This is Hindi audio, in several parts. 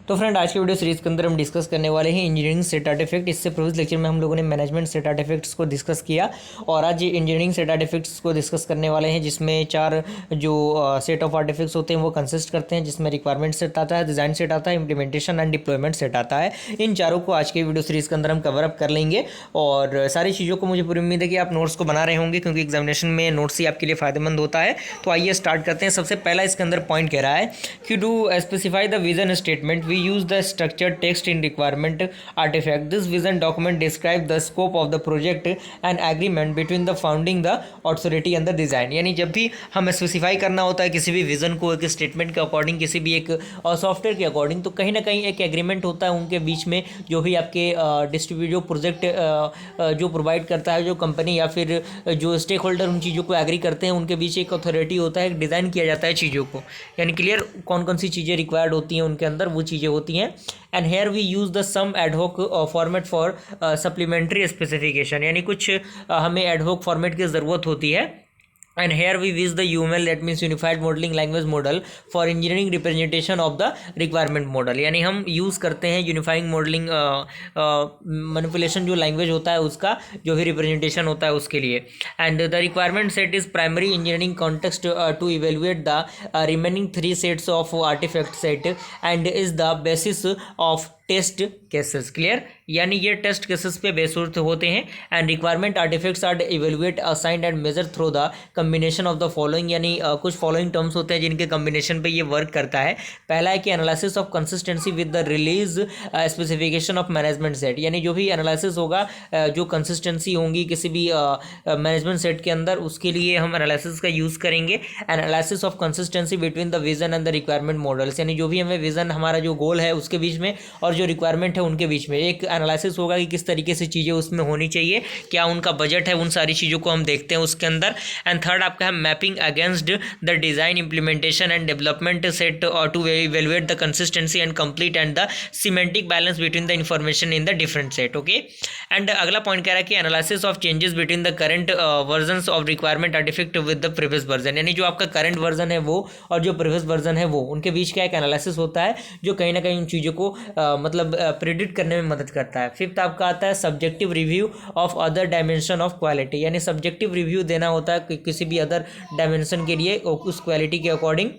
तो फ्रेंड आज की वीडियो सीरीज के अंदर हम डिस्कस करने वाले हैं इंजीनियरिंग सेट आर्टिफैक्ट। इससे प्रीवियस लेक्चर में हम लोगों ने मैनेजमेंट सेट आर्टिफैक्ट्स को डिस्कस किया और आज इंजीनियरिंग सेट आर्टिफैक्ट्स को डिस्कस करने वाले हैं, जिसमें चार जो सेट ऑफ आर्टिफैक्ट्स होते हैं वो कंसिस्ट करते हैं, जिसमें रिक्वायरमेंट सेट आता है, डिज़ाइन सेट आता है, इंप्लीमेंटेशन एंड डिप्लॉयमेंट सेट आता है। इन चारों को आज की वीडियो सीरीज के अंदर हम कवर अप कर लेंगे और सारी चीज़ों को मुझे पूरी उम्मीद है कि आप नोट्स को बना रहे होंगे, क्योंकि एग्जामिनेशन में नोट्स ही आपके लिए फायदेमंद होता है। तो आइए स्टार्ट करते हैं। सबसे पहला इसके अंदर पॉइंट कह रहा है कि to specify the vision statement we use the structure text in requirement artifact. This vision document describe the scope of the project and agreement between the founding the authority and the design. यानी जब भी हम स्पेसिफाई करना होता है किसी भी विजन को एक स्टेटमेंट के अकॉर्डिंग, किसी भी एक सॉफ्टवेयर के अकॉर्डिंग, तो कहीं ना कहीं एक एग्रीमेंट होता है उनके बीच में, जो भी आपके डिस्ट्रीब्यूट जो प्रोजेक्ट जो प्रोवाइड करता है जो कंपनी या फिर जो स्टेक होल्डर उन चीज़ों को एग्री करते हैं, उनके बीच एक अथॉरिटी होता है, डिज़ाइन किया जाता है चीज़ों को। यानी क्लियर कौन कौन सी चीज़ें रिक्वायर्ड होती हैं उनके अंदर, वो चीज़ें होती हैं। And here we use the some ad hoc format for supplementary specification, यानी कुछ हमें एडहोक फॉर्मेट की ज़रूरत होती है। And here we use the UML, that means Unified Modeling Language Model, for engineering representation of the requirement model. यानी हम यूज़ करते हैं यूनिफाइंग मॉडलिंग मैनिपुलेशन जो लैंग्वेज होता है उसका, जो भी रिप्रेजेंटेशन होता है उसके लिए। And the requirement set is primary engineering context to evaluate the remaining 3 sets of artifact set and is the basis of test cases. Clear, यानी ये टेस्ट केसेस पे बेस्ड होते हैं। And requirement artifacts are evaluate assigned and measure through the combination of the following, यानी कुछ फॉलोइंग टर्म्स होते हैं जिनके कम्बिनेशन पे ये वर्क करता है। पहला है कि analysis of consistency with the release specification of management set, यानी जो भी एनालिसिस होगा, जो कंसिस्टेंसी होंगी किसी भी मैनेजमेंट सेट के अंदर, उसके लिए हम एनालिसिस का यूज़ करेंगे। Analysis of consistency between the vision and the requirement models, यानी जो भी हमें विजन, हमारा जो गोल है उसके बीच में और जो रिक्वायरमेंट है उनके बीच में एक एनालिसिस होगा कि किस तरीके से चीज़ें उसमें होनी चाहिए, क्या उनका बजट है, उन सारी चीज़ों को हम देखते हैं उसके अंदर। एंड थर्ड आपका है mapping against the design implementation and development set to evaluate the consistency and complete and the semantic balance between the information in the different set. Okay, and अगला पॉइंट कह रहा है कि analysis of changes between the current versions of requirement artifact with the previous version, यानी जो आपका करंट वर्जन है वो और जो प्रीवियस वर्जन है वो, उनके बीच का एक एनालिसिस होता है जो कहीं ना कहीं उन चीज़ों को मतलब प्रिडिक्ट करने में मदद करता है। फिफ्थ आपका आता है subjective review of other dimension of quality, यानी सब्जेक्टिव रिव्यू देना होता है किसी भी अदर डायमेंशन के लिए उस क्वालिटी के अकॉर्डिंग।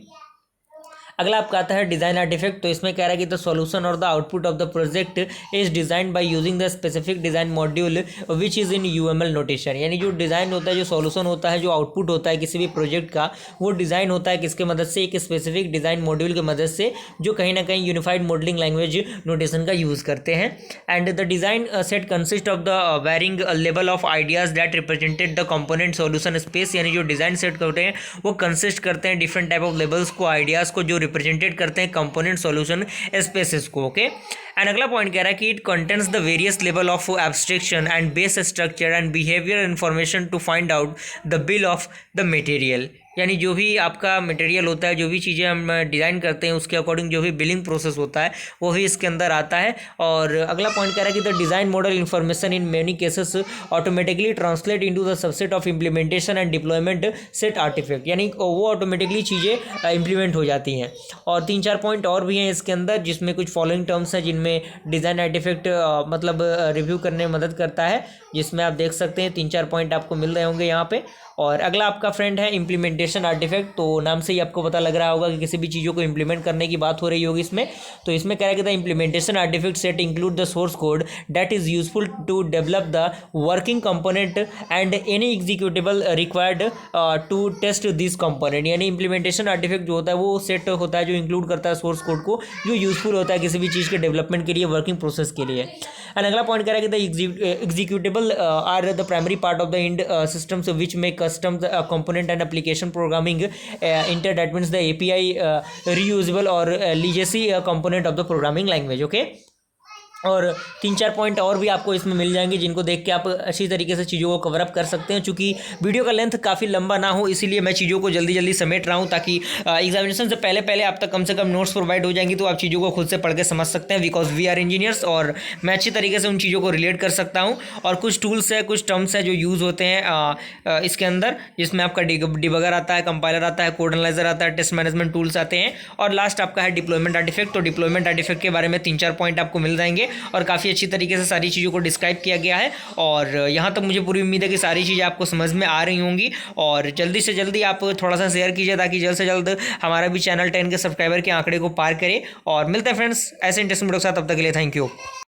अगला आपका आता है डिज़ाइन आर्टिफैक्ट। तो इसमें कह रहा है कि द सॉल्यूशन और the output of the project is design by using the specific design module which is in UML notation, यानी जो डिज़ाइन होता है, जो सॉल्यूशन होता है, जो आउटपुट होता है किसी भी प्रोजेक्ट का, वो डिज़ाइन होता है किसके मदद से, एक स्पेसिफिक डिज़ाइन मॉड्यूल की मदद से, जो कहीं ना कहीं यूनिफाइड मॉडलिंग लैंग्वेज नोटेशन का यूज़ करते हैं। And the design set consist of the varying level of ideas that represented the component solution space, यानी जो डिज़ाइन सेट होते हैं वो कंसिस्ट करते हैं डिफरेंट टाइप ऑफ लेवल्स को, आइडियाज़ को, जो रिप्रेजेंटेड करते हैं कंपोनेंट सॉल्यूशन स्पेसेस को। ओके, एंड अगला पॉइंट कह रहा है कि it contains the various level of abstraction and base structure and behaviour information to find out the bill of the material, यानी जो भी आपका मटेरियल होता है, जो भी चीज़ें हम डिज़ाइन करते हैं उसके अकॉर्डिंग जो भी बिलिंग प्रोसेस होता है वो ही इसके अंदर आता है। और अगला पॉइंट कह रहा है कि the design model information in many cases automatically translate into the subset of implementation and deployment set artifact, यानी वो ऑटोमेटिकली चीज़ें इम्प्लीमेंट हो जाती हैं। और 3-4 पॉइंट और भी हैं इसके अंदर, जिसमें कुछ फॉलोइंग टर्म्स हैं जिनमें डिज़ाइन आर्टिफैक्ट मतलब रिव्यू करने में मदद करता है, जिसमें आप देख सकते हैं 3-4 पॉइंट आपको मिल रहे होंगे यहाँ पे। और अगला आपका फ्रेंड है इम्प्लीमेंटेशन आर्टिफैक्ट। तो नाम से ही आपको पता लग रहा होगा कि किसी भी चीज़ों को इम्प्लीमेंट करने की बात हो रही होगी इसमें। तो इसमें कह रहा है कि the implementation artifact set include the source code that is useful to develop the working component and any executable required to test this component, यानी इम्प्लीमेंटेशन आर्टिफैक्ट जो होता है वो सेट होता है जो इंक्लूड करता है सोर्स कोड को, जो यूजफुल होता है किसी भी चीज़ के डेवलपमेंट के लिए, वर्किंग प्रोसेस के लिए। एंड अगला पॉइंट कह रहा है कि the executable are the primary part of the end systems which में custom component and application programming inter, that means the API reusable or legacy component of the programming language. Okay, और 3-4 पॉइंट और भी आपको इसमें मिल जाएंगे जिनको देख के आप अच्छी तरीके से चीज़ों को कवर अप कर सकते हैं। चूँकि वीडियो का लेंथ काफ़ी लंबा ना हो इसीलिए मैं चीज़ों को जल्दी जल्दी समेट रहा हूँ, ताकि एग्जामिनेशन से पहले पहले आप तक कम से कम नोट्स प्रोवाइड हो जाएंगी, तो आप चीज़ों को खुद से पढ़ के समझ सकते हैं। बिकॉज वी आर इंजीनियर्स और मैं अच्छी तरीके से उन चीज़ों को रिलेट कर सकता हूँ। और कुछ टूल्स है, कुछ टर्म्स है जो यूज़ होते हैं इसके अंदर, जिसमें आपका डिबगर आता है, कंपाइलर आता है, कोड एनालाइजर आता है, टेस्ट मैनेजमेंट टूल्स आते हैं, और लास्ट आपका है डिप्लॉयमेंट आर्टिफैक्ट। तो डिप्लॉयमेंट आर्टिफैक्ट के बारे में 3-4 पॉइंट आपको मिल जाएंगे और काफ़ी अच्छी तरीके से सारी चीज़ों को डिस्क्राइब किया गया है। और यहाँ तक मुझे पूरी उम्मीद है कि सारी चीज़ें आपको समझ में आ रही होंगी। और जल्दी से जल्दी आप थोड़ा सा शेयर कीजिए ताकि जल्द से जल्द हमारा भी चैनल 10 के सब्सक्राइबर के आंकड़े को पार करे। और मिलते हैं फ्रेंड्स ऐसे इंटरेस्टिंग वीडियो के साथ, तब तक के लिए थैंक यू।